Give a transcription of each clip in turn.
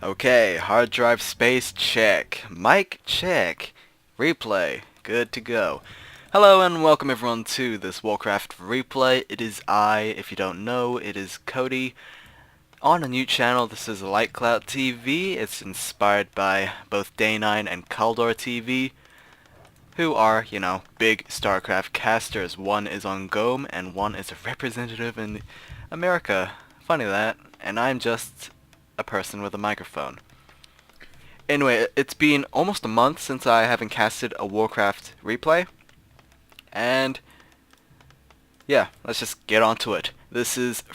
Okay, hard drive space check. Mic check. Replay. Good to go. Hello and welcome everyone to this Warcraft replay. It is I, if you don't know, it is Cody. On a new channel, this is Light Cloud TV. It's inspired by both Day9 and Kaldor TV, who are, big StarCraft casters. One is on GOM and one is a representative in America. Funny that. And I'm just a person with a microphone. Anyway, it's been almost a month since I haven't casted a Warcraft replay, and yeah, let's just get on to it. This is a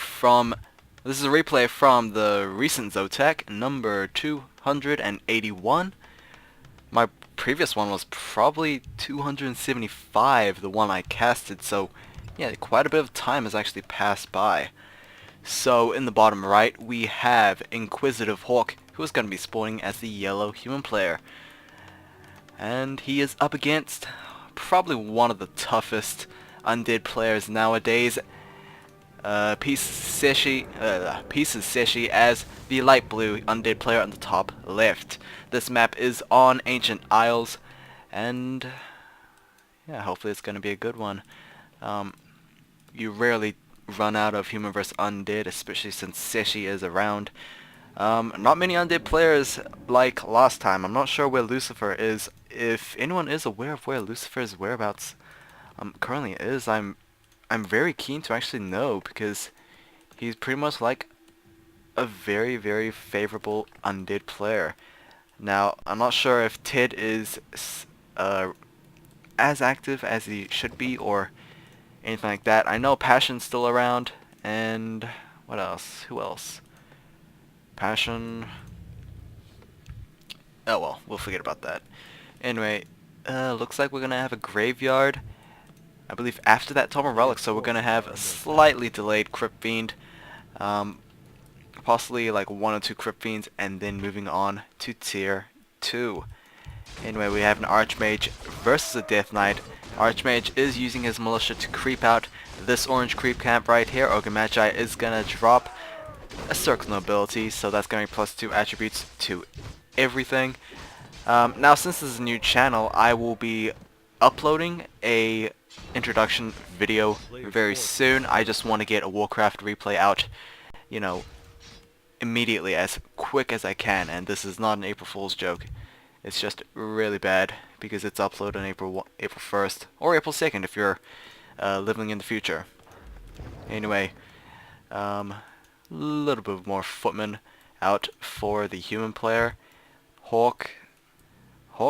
replay from the recent ZOTAC, number 281. My previous one was probably 275, the one I casted, so yeah, quite a bit of time has actually passed by. So in the bottom right we have InquisitiveHawk, who is going to be spawning as the yellow human player. And he is up against probably one of the toughest undead players nowadays, CZE.Cechi as the light blue undead player on the top left. This map is on Ancient Isles, and yeah, hopefully it's going to be a good one. You rarely run out of human vs undead, especially since CZE is around. Not many undead players like last time. I'm not sure where Lucifer is. If anyone is aware of where Lucifer's whereabouts currently is, I'm very keen to actually know, because he's pretty much like a very, very favorable undead player. Now, I'm not sure if Tid is as active as he should be or anything like that. I know Passion's still around, and what else? Who else? Passion. Oh well, we'll forget about that. Anyway, looks like we're gonna have a graveyard, I believe, after that Tome of Relics, so we're gonna have a slightly delayed Crypt Fiend, possibly like 1 or 2 Crypt Fiends, and then moving on to Tier 2. Anyway, we have an Archmage versus a Death Knight. Archmage is using his militia to creep out this orange creep camp right here. Ogre Magi is gonna drop a Circle Nobility, so that's gonna be +2 attributes to everything. Now, since this is a new channel, I will be uploading a introduction video very soon. I just want to get a Warcraft replay out, immediately, as quick as I can, and this is not an April Fool's joke. It's just really bad because it's uploaded on April 1st or April 2nd if you're living in the future. Anyway, little bit more footmen out for the human player. Hawk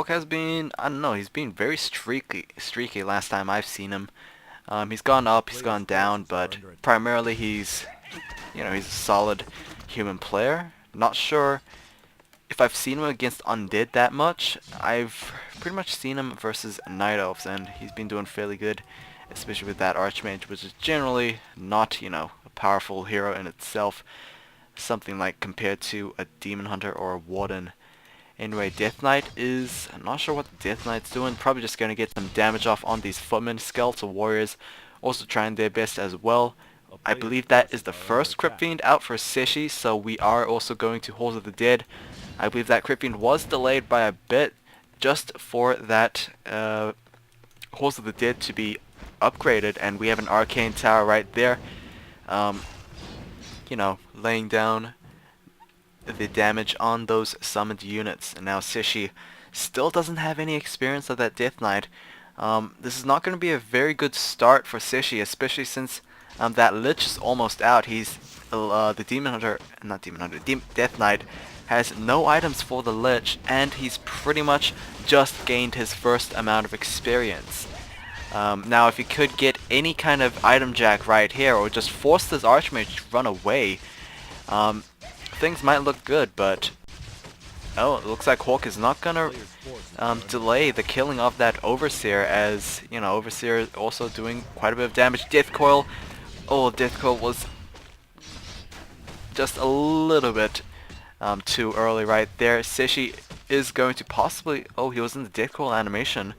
has been, I don't know, he's been very streaky last time I've seen him. He's gone up, he's gone down, but primarily he's a solid human player. Not sure if I've seen him against undead that much. I've pretty much seen him versus Night Elves, and he's been doing fairly good, especially with that Archmage, which is generally not, a powerful hero in itself. Something like compared to a Demon Hunter or a Warden. Anyway, Death Knight is, I'm not sure what the Death Knight's doing. Probably just going to get some damage off on these footmen. Skeletal Warriors also trying their best as well. I believe that is the first Crypt Fiend out for CZE, so we are also going to Halls of the Dead. I believe that Crypt Fiend was delayed by a bit just for that Halls of the Dead to be upgraded, and we have an Arcane Tower right there, laying down the damage on those summoned units. And now CZE still doesn't have any experience of that Death Knight. This is not going to be a very good start for CZE, especially since that Lich is almost out. He's the Death Knight has no items for the Lich, and he's pretty much just gained his first amount of experience. Now, if he could get any kind of item jack right here, or just force this Archmage to run away, things might look good, but oh, it looks like Hawk is not gonna delay the killing of that Overseer, as Overseer is also doing quite a bit of damage. Death Coil, oh, Death Coil was just a little bit too early right there. CZE is going to possibly, oh, he was in the Death Coil animation,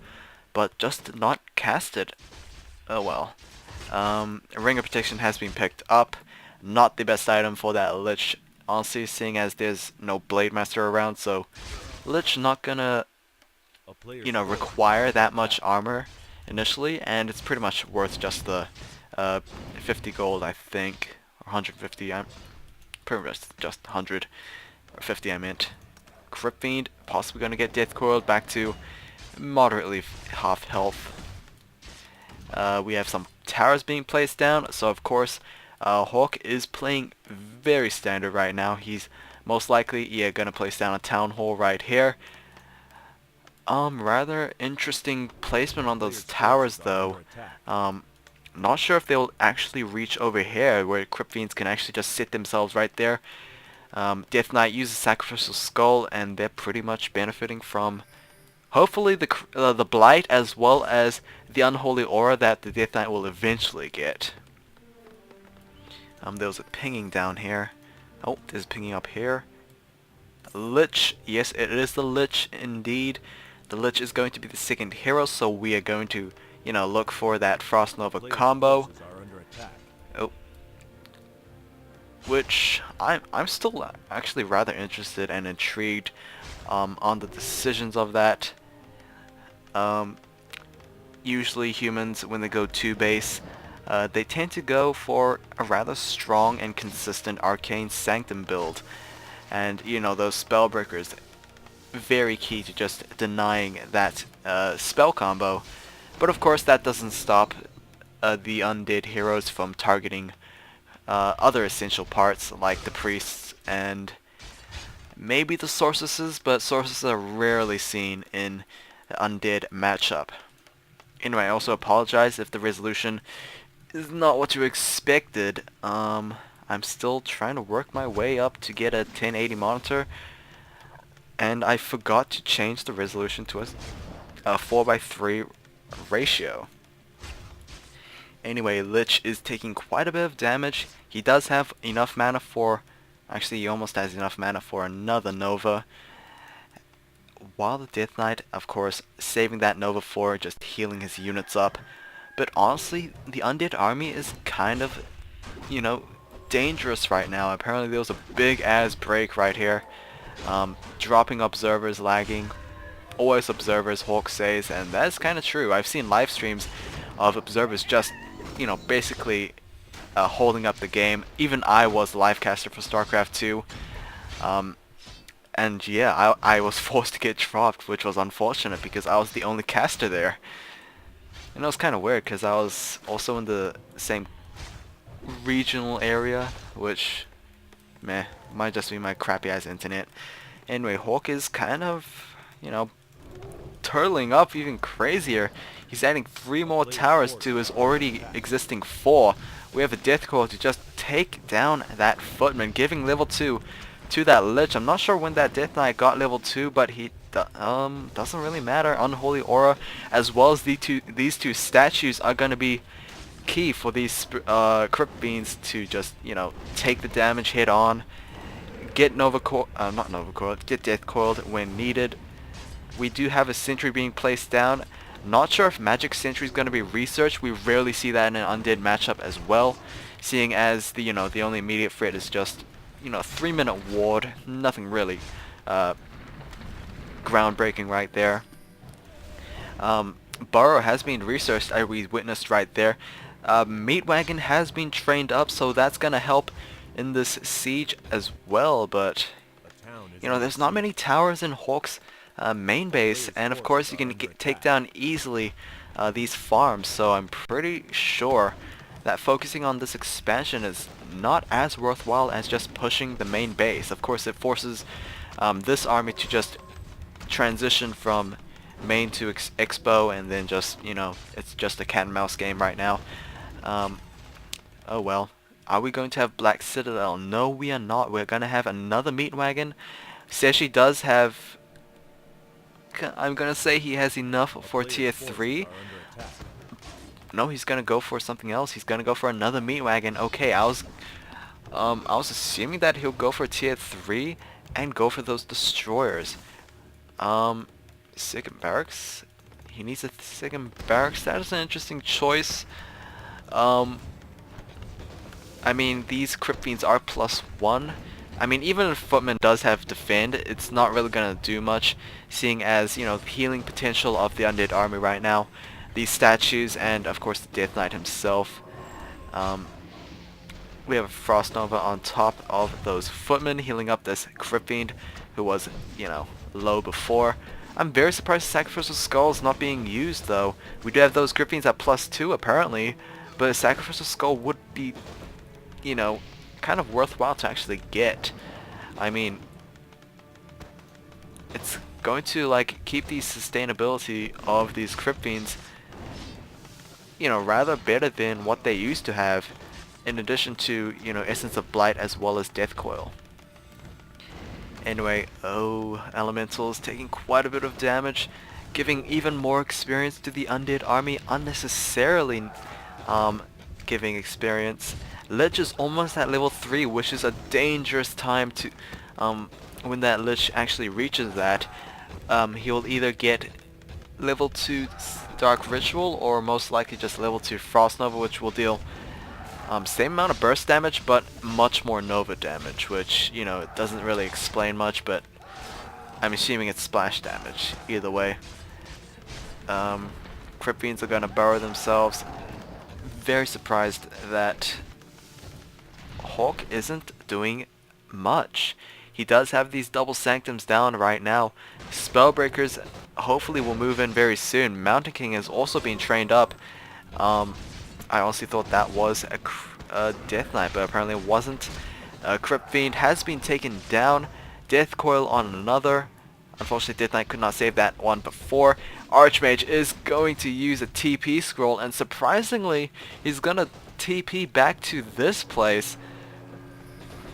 but just not cast it. Oh well. Ring of Protection has been picked up. Not the best item for that Lich honestly, seeing as there's no Blade Master around, so Lich not gonna, require that much armor initially, and it's pretty much worth just the 50 gold, I think, or 150. I'm pretty much just 100 or 50. I meant. Crypt Fiend possibly gonna get Death Coiled back to moderately half health. We have some towers being placed down, so of course Hawk is playing very standard right now. He's most likely gonna place down a town hall right here. Rather interesting placement on those towers though. Not sure if they'll actually reach over here where Crypt Fiends can actually just sit themselves right there. Death Knight uses Sacrificial Skull, and they're pretty much benefiting from hopefully the Blight as well as the Unholy Aura that the Death Knight will eventually get. There was a pinging down here. Oh, there's pinging up here. Lich, yes, it is the Lich indeed. The Lich is going to be the second hero, so we are going to, look for that Frost Nova combo. Oh, which I'm still actually rather interested and intrigued on the decisions of that. Usually humans, when they go 2 base, they tend to go for a rather strong and consistent Arcane Sanctum build. And those Spellbreakers, very key to just denying that spell combo. But of course that doesn't stop the undead heroes from targeting other essential parts like the priests and maybe the sorceresses, but sorceresses are rarely seen in the undead matchup. Anyway, I also apologize if the resolution is not what you expected. I'm still trying to work my way up to get a 1080 monitor, and I forgot to change the resolution to a 4:3 ratio. Anyway, Lich is taking quite a bit of damage. He does have enough mana for, actually he almost has enough mana for another Nova. While the Death Knight, of course, saving that Nova for just healing his units up. But honestly, the Undead army is kind of, dangerous right now. Apparently there was a big ass break right here. Dropping observers, lagging. Always observers, Hawk says, and that's kind of true. I've seen live streams of observers just, basically holding up the game. Even I was the live caster for StarCraft 2. And yeah, I was forced to get dropped, which was unfortunate because I was the only caster there. And it was kind of weird because I was also in the same regional area, which, might just be my crappy ass internet. Anyway, Hawk is kind of, turtling up even crazier. He's adding 3 more towers to his already existing 4. We have a Death Coil to just take down that Footman, giving level 2 to that Lich. I'm not sure when that Death Knight got level 2, but he doesn't really matter. Unholy Aura as well as these two statues are going to be key for these Crypt Fiends to just, take the damage head on, get get Death Coiled when needed. We do have a sentry being placed down. Not sure if Magic Sentry is going to be researched. We rarely see that in an undead matchup as well, seeing as the the only immediate threat is just 3-minute ward. Nothing really groundbreaking right there. Burrow has been researched, we witnessed right there. Meat Wagon has been trained up, so that's gonna help in this siege as well. But there's not many towers in Hawk's main base, and of course you can take down easily these farms. So I'm pretty sure that focusing on this expansion is not as worthwhile as just pushing the main base. Of course, it forces this army to just transition from main to expo, and then just it's just a cat and mouse game right now. Oh well. Are we going to have Black Citadel? No, we are not. We're going to have another Meat Wagon. CZE does have, I'm going to say he has enough for tier 3. No, he's going to go for something else. He's going to go for another Meat Wagon. Okay, I was assuming that he'll go for tier 3 and go for those destroyers. Second barracks. He needs a second barracks. That is an interesting choice. I mean, these Crypt Fiends are +1, I mean, even if Footman does have defend, it's not really gonna do much, seeing as, you know, the healing potential of the undead army right now, these statues, and of course the Death Knight himself. We have a Frost Nova on top of those Footmen, healing up this Crypt Fiend, who was, you know, low before. I'm very surprised Sacrificial Skull is not being used, though. We do have those Crypt Fiends at +2, apparently, but a Sacrificial Skull would be, you know, kind of worthwhile to actually get. I mean, it's going to, like, keep the sustainability of these Crypt Fiends, you know, rather better than what they used to have, in addition to, you know, Essence of Blight as well as Death Coil. Anyway, Elementals taking quite a bit of damage, giving even more experience to the undead army, unnecessarily giving experience. Lich is almost at level 3, which is a dangerous time to, when that Lich actually reaches that, he'll either get level 2 Dark Ritual, or most likely just level 2 Frost Nova, which will deal same amount of burst damage, but much more Nova damage, which, you know, it doesn't really explain much, but I'm assuming it's splash damage, either way. Crypt Fiends are gonna burrow themselves. Very surprised that Hawk isn't doing much. He does have these double sanctums down right now. Spellbreakers hopefully will move in very soon. Mountain King is also being trained up. I honestly thought that was a Death Knight, but apparently it wasn't. Crypt Fiend has been taken down. Death Coil on another. Unfortunately, Death Knight could not save that one before. Archmage is going to use a TP scroll, and surprisingly, he's gonna TP back to this place.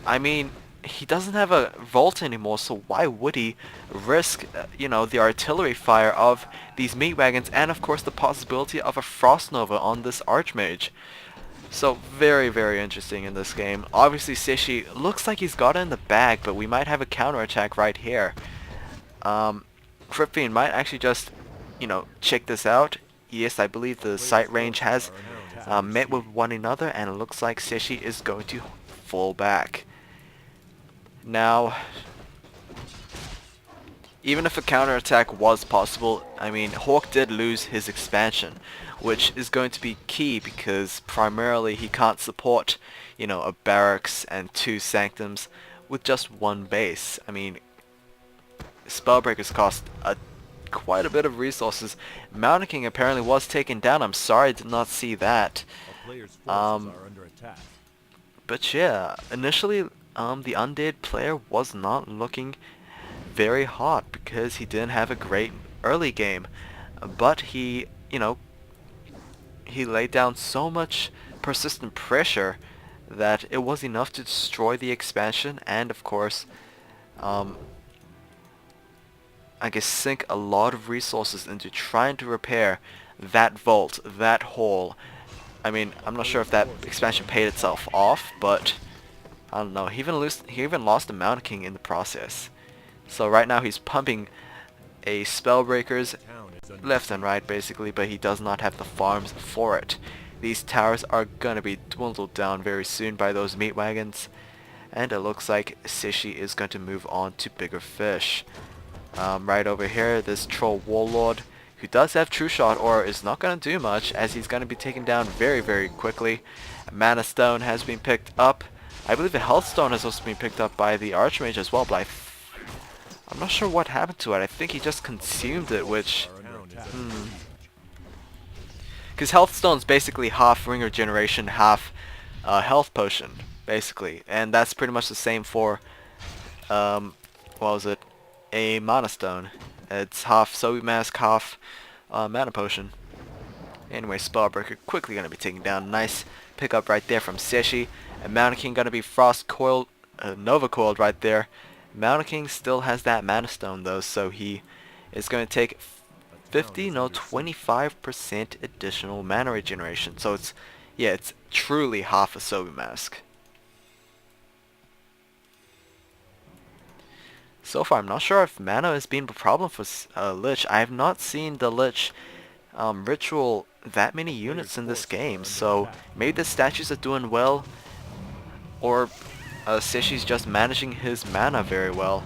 I mean, he doesn't have a vault anymore, so why would he risk, you know, the artillery fire of these meat wagons, and of course the possibility of a Frost Nova on this Archmage. So very, very interesting in this game. Obviously CZE looks like he's got it in the bag, but we might have a counterattack right here. Crypt Fiend might actually just, you know, check this out. Yes, I believe the sight range has met with one another, and it looks like CZE is going to fall back. Now, even if a counterattack was possible, I mean, Hawk did lose his expansion, which is going to be key because primarily he can't support, you know, a barracks and 2 sanctums with just 1 base. I mean, Spellbreakers cost quite a bit of resources. Mountain King apparently was taken down. I'm sorry I did not see that. But yeah, initially the undead player was not looking very hot because he didn't have a great early game, but he, you know, he laid down so much persistent pressure that it was enough to destroy the expansion, and of course I guess sink a lot of resources into trying to repair that vault, that hole. I mean, I'm not sure if that expansion paid itself off, but I don't know. He even lost the Mountain King in the process. So right now he's pumping a Spellbreakers left and right basically, but he does not have the farms for it. These towers are gonna be dwindled down very soon by those meat wagons, and it looks like CZE is going to move on to bigger fish. Right over here, this Troll Warlord, who does have True Shot Aura, is not going to do much as he's going to be taken down very, very quickly. A Mana Stone has been picked up. I believe the Health Stone has also been picked up by the Archmage as well, but I'm not sure what happened to it. I think he just consumed it, which... Because Health Stone's basically half Ring Regeneration, half Health Potion, basically. And that's pretty much the same for, what was it? A Mana Stone. It's half Sobi Mask, half Mana Potion. Anyway, Spellbreaker quickly going to be taken down. Nice pickup right there from CZE. And Mountain King going to be Frost Coiled, Nova Coiled right there. Mountain King still has that Mana Stone though, so he is going to take 25% additional mana regeneration. So it's, yeah, it's truly half a Sobi Mask. So far, I'm not sure if mana has been a problem for Lich. I have not seen the Lich ritual that many units in this game, so maybe the statues are doing well, or CZEChi's just managing his mana very well.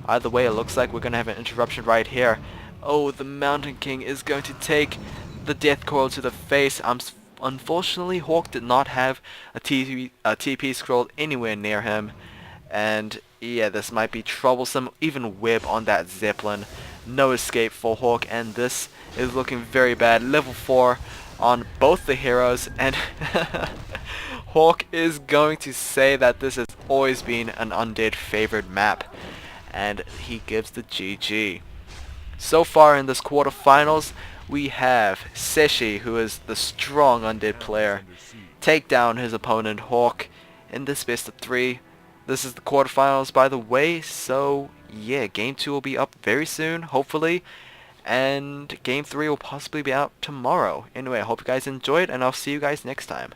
Either way, it looks like we're going to have an interruption right here. Oh, the Mountain King is going to take the Death Coil to the face. Unfortunately, Hawk did not have a TP scroll anywhere near him. And yeah, this might be troublesome. Even Web on that Zeppelin. No escape for Hawk, and this is looking very bad. Level 4 on both the heroes, and Hawk is going to say that this has always been an Undead favored map. And he gives the GG. So far in this quarterfinals, we have CZE, who is the strong Undead player, take down his opponent Hawk in this best of 3. This is the quarterfinals, by the way, so yeah, game 2 will be up very soon, hopefully, and game 3 will possibly be out tomorrow. Anyway, I hope you guys enjoyed, and I'll see you guys next time.